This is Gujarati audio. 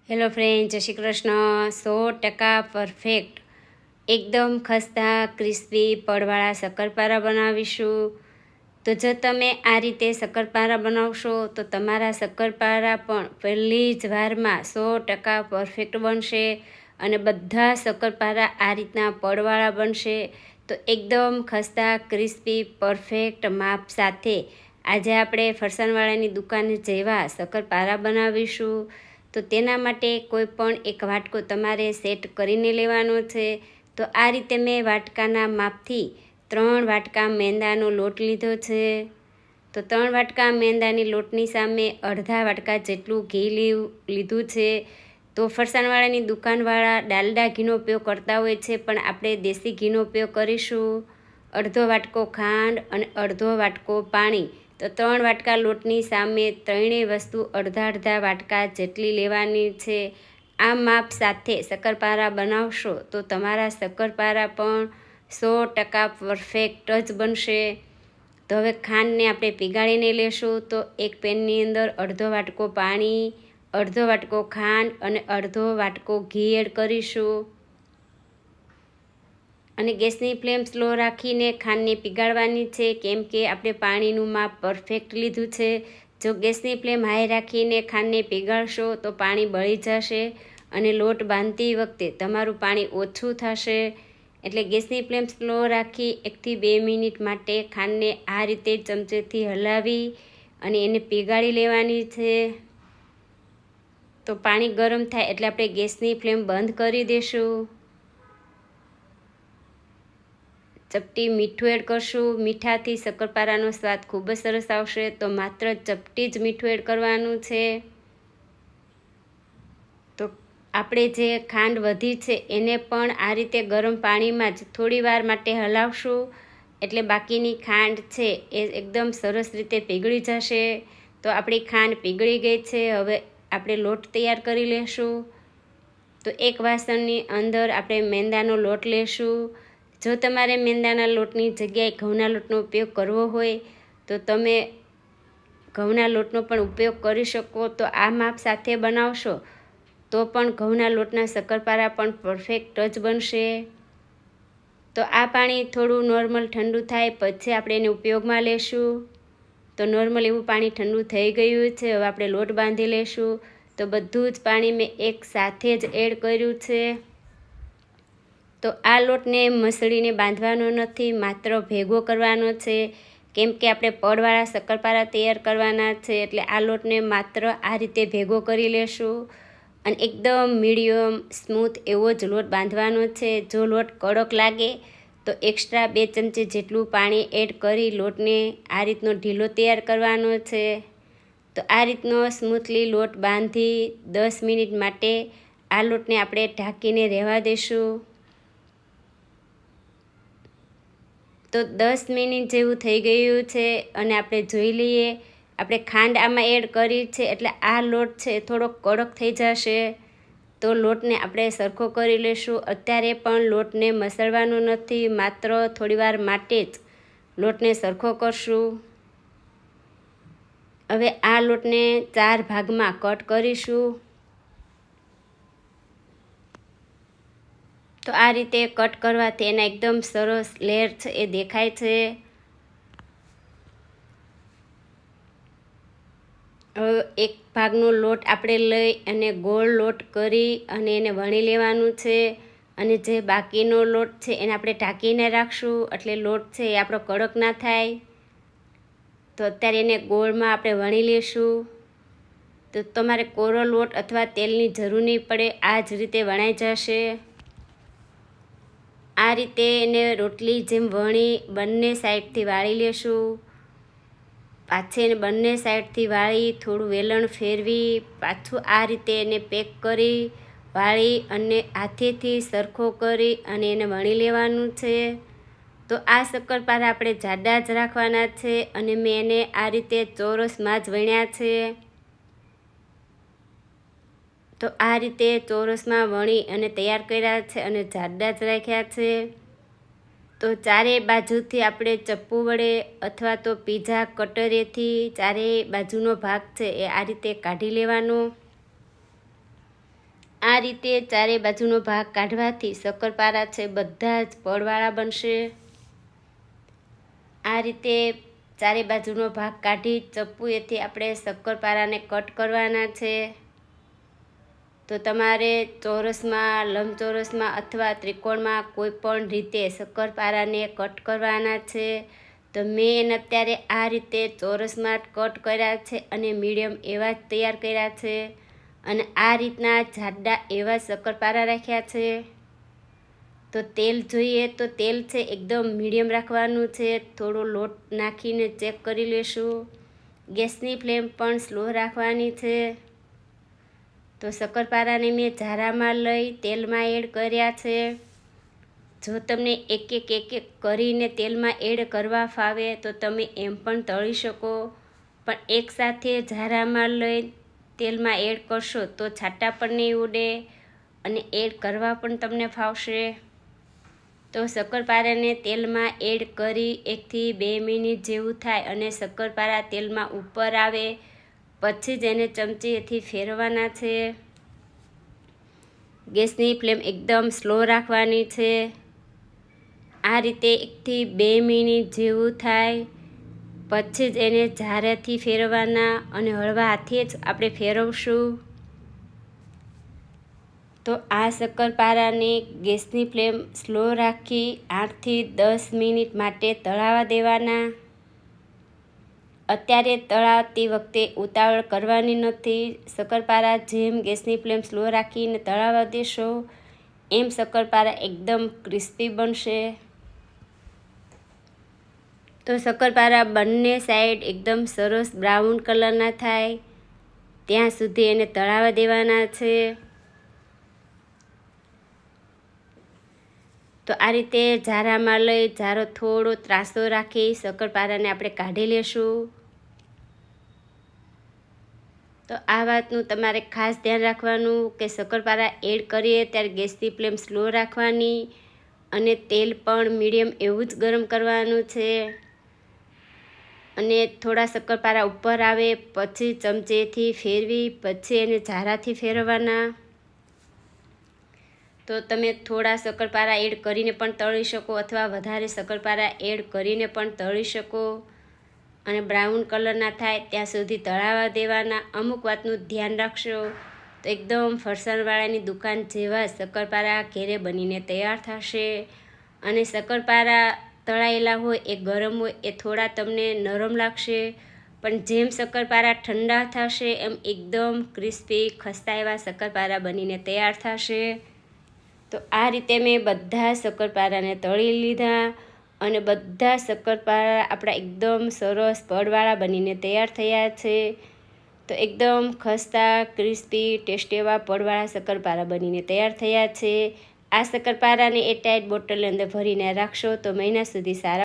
હેલો ફ્રેન્ડ, જય શ્રી કૃષ્ણ। 100% પરફેક્ટ એકદમ ખસ્તા ક્રિસ્પી પડવાળા શક્કરપારા બનાવીશું। તો જો તમે આ રીતે શક્કરપારા બનાવશો તો તમારા શક્કરપારા પણ પહેલી જ વારમાં 100% પરફેક્ટ બનશે અને બધા શક્કરપારા આ રીતના પડવાળા બનશે। તો એકદમ ખસ્તા ક્રિસ્પી પરફેક્ટ માપ સાથે આજે આપણે ફરસાણવાળાની દુકાન જેવા શક્કરપારા બનાવીશું। તો તેના માટે કોઈ પણ એક વાટકો તમારે સેટ કરીને લેવાનો છે। તો આ રીતે મેં વાટકાના માપથી 3 વાટકા મેંદાનો લોટ લીધો છે। તો 3 વાટકા મેંદાની લોટની સામે અડધા વાટકા જેટલું ઘી લીધું છે। તો ફરસાણવાળાની દુકાનવાળા ડાલડા ઘીનો ઉપયોગ કરતા હોય છે, પણ આપણે દેશી ઘીનો ઉપયોગ કરીશું। અડધો વાટકો ખાંડ અને અડધો વાટકો પાણી। તો 3 વાટકા લોટની સામે ત્રણેય વસ્તુ અડધા વાટકા જેટલી લેવાની છે। આ માપ સાથે શક્કરપારા બનાવશો તો તમારા શક્કરપારા પણ 100% પરફેક્ટ જ બનશે। તો હવે ખાંડને આપણે પીગાળીને લેશું। તો એક પેનની અંદર અડધો વાટકો પાણી, અડધો વાટકો ખાંડ અને અડધો વાટકો ઘી એડ કરીશું અને ગેસની ફ્લેમ સ્લો રાખીને ખાંડને પીગાળવાની છે, કેમ કે આપણે પાણીનું માપ પરફેક્ટ લીધું છે। જો ગેસની ફ્લેમ હાઈ રાખીને ખાંડને પીગાળશો તો પાણી બળી જશે અને લોટ બાંધતી વખતે તમારું પાણી ઓછું થશે। એટલે ગેસની ફ્લેમ સ્લો રાખી 1 થી 2 મિનિટ માટે ખાંડને આ રીતે ચમચેથી હલાવી અને એને પીગાળી લેવાની છે। તો પાણી ગરમ થાય એટલે આપણે ગેસની ફ્લેમ બંધ કરી દઈશું। ચપટી મીઠું એડ કરશું। મીઠાથી શક્કરપારાનો સ્વાદ ખૂબ જ સરસ આવશે, તો માત્ર ચપટી જ મીઠું એડ કરવાનું છે। તો આપણે જે ખાંડ વધી છે એને પણ આ રીતે ગરમ પાણીમાં જ થોડી વાર માટે હલાવશું, એટલે બાકીની ખાંડ છે એ એકદમ સરસ રીતે પીગળી જશે। તો આપણી ખાંડ પીગળી ગઈ છે। હવે આપણે લોટ તૈયાર કરી લેશું। તો એક વાસણની અંદર આપણે મેંદાનો લોટ લેશું। જો તમારે મેંદાના લોટની જગ્યાએ ઘઉંના લોટનો ઉપયોગ કરવો હોય તો તમે ઘઉંના લોટનો પણ ઉપયોગ કરી શકો। તો આ માપ સાથે બનાવશો તો પણ ઘઉંના લોટના શક્કરપારા પણ પરફેક્ટ જ બનશે। તો આ પાણી થોડું નોર્મલ ઠંડુ થાય પછી આપણે એને ઉપયોગમાં લેશું। તો નોર્મલ એવું પાણી ઠંડુ થઈ ગયું છે। હવે આપણે લોટ બાંધી લેશું। તો બધું જ પાણી મેં એક સાથે જ એડ કર્યું છે। તો આ લોટને મસળીને બાંધવાનો નથી, માત્ર ભેગો કરવાનો છે, કેમ કે આપણે પડવાળા શક્કરપારા તૈયાર કરવાના છે। એટલે આ લોટને માત્ર આ રીતે ભેગો કરી લેશું અને એકદમ મીડિયમ સ્મૂથ એવો જ લોટ બાંધવાનો છે। જો લોટ કડક લાગે તો એક્સ્ટ્રા 2 ચમચી જેટલું પાણી એડ કરી લોટને આ રીતનો ઢીલો તૈયાર કરવાનો છે। તો આ રીતનો સ્મૂથલી લોટ બાંધી 10 મિનિટ માટે આ લોટને આપણે ઢાંકીને રહેવા દઈશું। તો 10 મિનિટ જેવું થઈ ગયું છે અને આપણે જોઈ લઈએ, આપણે ખાંડ આમાં એડ કરી છે એટલે આ લોટ છે થોડોક કડક થઈ જશે। તો લોટને આપણે સરખો કરી લઈશું। અત્યારે પણ લોટને મસળવાનો નથી, માત્ર થોડીવાર માટે જ લોટને સરખો કરશું। હવે આ લોટને 4 ભાગમાં કટ કરીશું। તો આ રીતે કટ કરવાથી એના એકદમ સરસ લેયર છે એ દેખાય છે। હવે એક ભાગનો લોટ આપણે લઈ અને ગોળ લોટ કરી અને એને વણી લેવાનું છે અને જે બાકીનો લોટ છે એને આપણે ઢાંકીને રાખશું, એટલે લોટ છે એ આપણો કડક ના થાય। તો અત્યારે એને ગોળમાં આપણે વણી લેશું। તો તમારે કોરો લોટ અથવા તેલની જરૂર નહીં પડે, આ જ રીતે વણાઈ જશે। આ રીતે એને રોટલી જેમ વણી બંને સાઈડથી વાળી લેશું। પાછી એને બંને સાઈડથી વાળી થોડું વેલણ ફેરવી પાછું આ રીતે એને પેક કરી વાળી અને હાથેથી સરખો કરી અને એને વણી લેવાનું છે। તો આ શક્કરપારા આપણે જાડા જ રાખવાના છે અને મેં એને આ રીતે ચોરસમાં જ વણ્યા છે। તો આ રીતે ચોરસમાં વણી અને તૈયાર કર્યા છે અને જાડા જ રાખ્યા છે। તો ચારેય બાજુથી આપણે ચપ્પુ વડે અથવા તો પીઝા કટરેથી ચારેય બાજુનો ભાગ છે એ આ રીતે કાઢી લેવાનો। આ રીતે ચારે બાજુનો ભાગ કાઢવાથી શક્કરપારા છે બધા જ પડવાળા બનશે. આ રીતે ચારે બાજુનો ભાગ કાઢી ચપ્પુએથી આપણે શક્કરપારાને કટ કરવાના છે. તો તમારે ચોરસમાં, લંબચોરસમાં અથવા ત્રિકોણમાં કોઈ પણ રીતે શક્કરપારાને કટ કરવાના છે. તો મેં અત્યારે આ રીતે ચોરસમાં કટ કર્યા છે અને મીડિયમ એવા જ તૈયાર કર્યા છે અને આ રીતના જાડા એવા શક્કરપારા રાખ્યા છે. તો તેલ જોઈએ તો તેલ છે એકદમ મીડિયમ રાખવાનું છે. થોડો લોટ નાખીને ચેક કરી લેશું. ગેસની ફ્લેમ પણ સ્લો રાખવાની છે. તો શક્કરપારાને મેં ઝારામાં લઈ તેલમાં એડ કર્યા છે. જો તમને એક એક કરીને તેલમાં એડ કરવા ફાવે તો તમે એમ પણ તળી શકો, પણ એકસાથે ઝારામાં લઈ તેલમાં એડ કરશો તો છાંટા પણ નહીં ઉડે અને એડ કરવા પણ તમને ફાવશે. તો શક્કરપારાને તેલમાં એડ કરી 1 થી 2 મિનિટ જેવું થાય અને શક્કરપારા તેલમાં ઉપર આવે પછી જ એને ચમચીથી ફેરવવાના છે. ગેસની ફ્લેમ એકદમ સ્લો રાખવાની છે. આ રીતે 1 થી 2 મિનિટ જેવું થાય પછી જ એને ઝારાથી ફેરવવાના અને હળવા હાથે જ આપણે ફેરવશું. તો આ શક્કરપારાને ગેસની ફ્લેમ સ્લો રાખી 8 થી 10 મિનિટ માટે તળાવા દેવાના. અત્યારે તળાવતી વખતે ઉતાવળ કરવાની નથી. શક્કરપારા જેમ ગેસની ફ્લેમ સ્લો રાખીને તળાવા દેશો એમ શક્કરપારા એકદમ ક્રિસ્પી બનશે. તો શક્કરપારા બંને સાઈડ એકદમ સરસ બ્રાઉન કલરના થાય ત્યાં સુધી એને તળાવા દેવાના છે. તો આ રીતે ઝારામાં લઈ ઝારો થોડો ત્રાસો રાખી શક્કરપારાને આપણે કાઢી લેશું. તો આ વાતનું તમારે ખાસ ધ્યાન રાખવાનું કે શક્કરપારા એડ કરીએ ત્યારે ગેસની ફ્લેમ સ્લો રાખવાની અને તેલ પણ મીડિયમ એવું જ ગરમ કરવાનું છે. અને થોડા શક્કરપારા ઉપર આવે પછી ચમચેથી ફેરવી પછી એને ઝારાથી ફેરવવાના. તો તમે થોડા શક્કરપારા એડ કરીને પણ તળી શકો અથવા વધારે શક્કરપારા એડ કરીને પણ તળી શકો અને બ્રાઉન કલરના થાય ત્યાં સુધી તળાવા દેવાના. અમુક વાતનું ધ્યાન રાખશો તો એકદમ ફરસાણવાળાની દુકાન જેવા શક્કરપારા ઘેરે બનીને તૈયાર થશે. અને શક્કરપારા તળાયેલા હોય એ ગરમ હોય એ થોડા તમને નરમ લાગશે, પણ જેમ શક્કરપારા ઠંડા થશે એમ એકદમ ક્રિસ્પી ખસ્તા એવા શક્કરપારા બનીને તૈયાર થશે. તો આ રીતે મેં બધા શક્કરપારાને તળી લીધા અને બધા શક્કરપારા આપણા એકદમ સરસ પડવાળા બનીને તૈયાર થયા છે. તો એકદમ ખસ્તા ક્રિસ્પી ટેસ્ટી એવા પડવાળા શક્કરપારા બનીને તૈયાર થયા છે. આ શક્કરપારાને એરટાઇટ બોટલની અંદર ભરીને રાખશો તો મહિના સુધી સારા